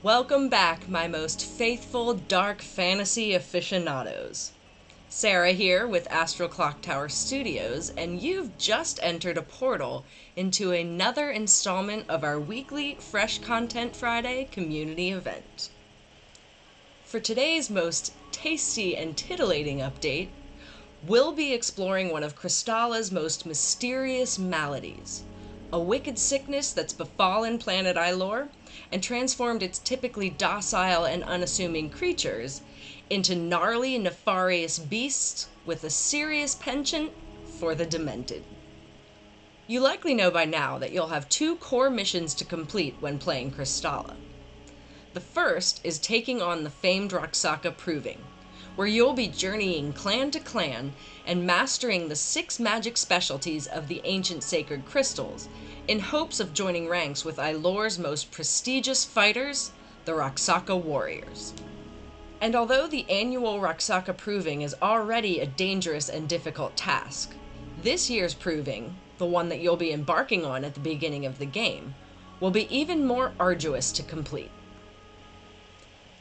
Welcome back, my most faithful dark fantasy aficionados. Sarah here with Astral Clocktower Studios, and you've just entered a portal into another installment of our weekly Fresh Content Friday community event. For today's most tasty and titillating update, we'll be exploring one of Kristala's most mysterious maladies, a wicked sickness that's befallen planet Ailur and transformed its typically docile and unassuming creatures into gnarly, nefarious beasts with a serious penchant for the demented. You likely know by now that you'll have two core missions to complete when playing Kristala. The first is taking on the famed Atraxi Proving, where you'll be journeying clan to clan and mastering the 6 magic specialties of the ancient sacred crystals in hopes of joining ranks with Ailur's most prestigious fighters, the Atraxi Warriors. And although the annual Atraxi Proving is already a dangerous and difficult task, this year's Proving, the one that you'll be embarking on at the beginning of the game, will be even more arduous to complete.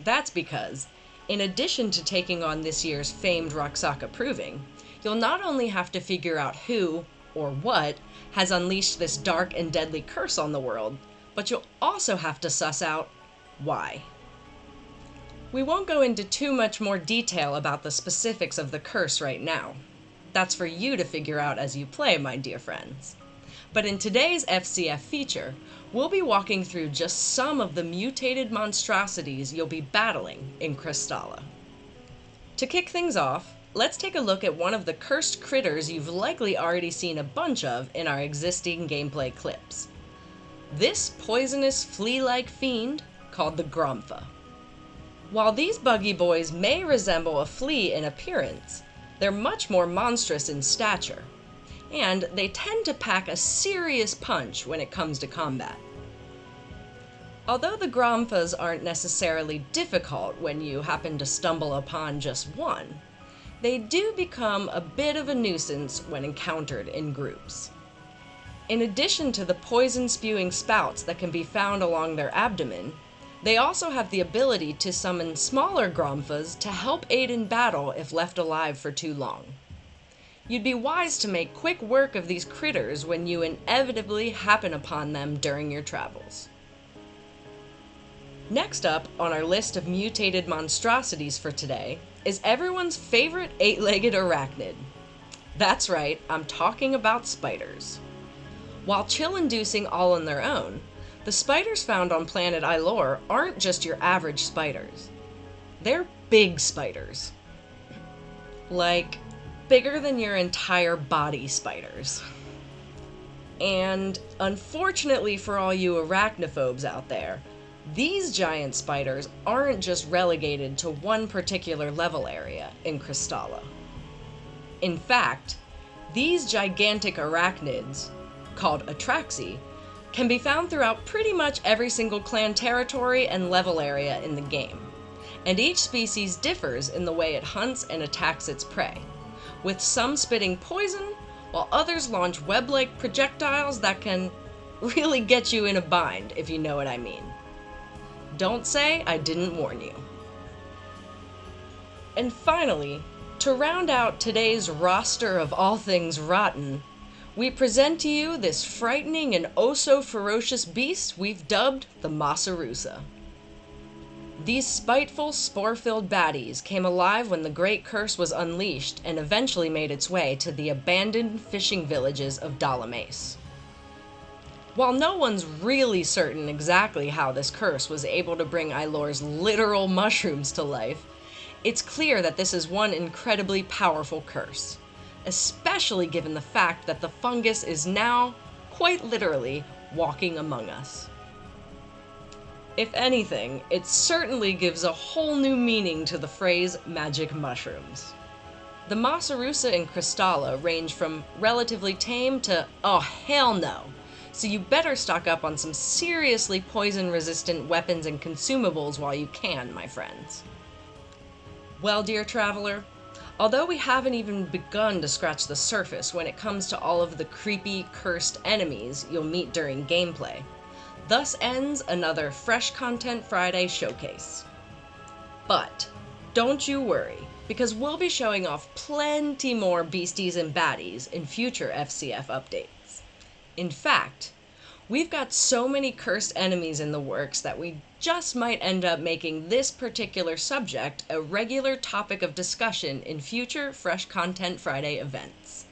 That's because, in addition to taking on this year's famed Atraxi Proving, you'll not only have to figure out who, or what, has unleashed this dark and deadly curse on the world, but you'll also have to suss out why. We won't go into too much more detail about the specifics of the curse right now. That's for you to figure out as you play, my dear friends. But in today's FCF feature, we'll be walking through just some of the mutated monstrosities you'll be battling in Kristala. To kick things off, let's take a look at one of the cursed critters you've likely already seen a bunch of in our existing gameplay clips. This poisonous flea-like fiend called the Grompha. While these buggy boys may resemble a flea in appearance, they're much more monstrous in stature, and they tend to pack a serious punch when it comes to combat. Although the Gromphas aren't necessarily difficult when you happen to stumble upon just one, they do become a bit of a nuisance when encountered in groups. In addition to the poison-spewing spouts that can be found along their abdomen, they also have the ability to summon smaller Gromphas to help aid in battle if left alive for too long. You'd be wise to make quick work of these critters when you inevitably happen upon them during your travels. Next up on our list of mutated monstrosities for today is everyone's favorite 8-legged arachnid. That's right, I'm talking about spiders. While chill-inducing all on their own, the spiders found on planet Ailur aren't just your average spiders. They're big spiders. Like, bigger than your entire body spiders. And unfortunately for all you arachnophobes out there, these giant spiders aren't just relegated to one particular level area in Kristala. In fact, these gigantic arachnids, called Atraxi, can be found throughout pretty much every single clan territory and level area in the game, and each species differs in the way it hunts and attacks its prey, with some spitting poison, while others launch web-like projectiles that can really get you in a bind, if you know what I mean. Don't say I didn't warn you. And finally, to round out today's roster of all things rotten, we present to you this frightening and oh-so-ferocious beast we've dubbed the Masarusa. These spiteful, spore-filled baddies came alive when the Great Curse was unleashed and eventually made its way to the abandoned fishing villages of Dalamace. While no one's really certain exactly how this curse was able to bring Ailur's literal mushrooms to life, it's clear that this is one incredibly powerful curse, especially given the fact that the fungus is now, quite literally, walking among us. If anything, it certainly gives a whole new meaning to the phrase magic mushrooms. The Masarusa in Kristala range from relatively tame to, oh hell no, so you better stock up on some seriously poison-resistant weapons and consumables while you can, my friends. Well, dear traveler, although we haven't even begun to scratch the surface when it comes to all of the creepy, cursed enemies you'll meet during gameplay, Thus ends another Fresh Content Friday showcase. But don't you worry, because we'll be showing off plenty more beasties and baddies in future FCF updates. In fact, we've got so many cursed enemies in the works that we just might end up making this particular subject a regular topic of discussion in future Fresh Content Friday events.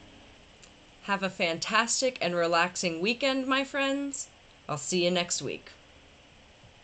Have a fantastic and relaxing weekend, my friends. I'll see you next week.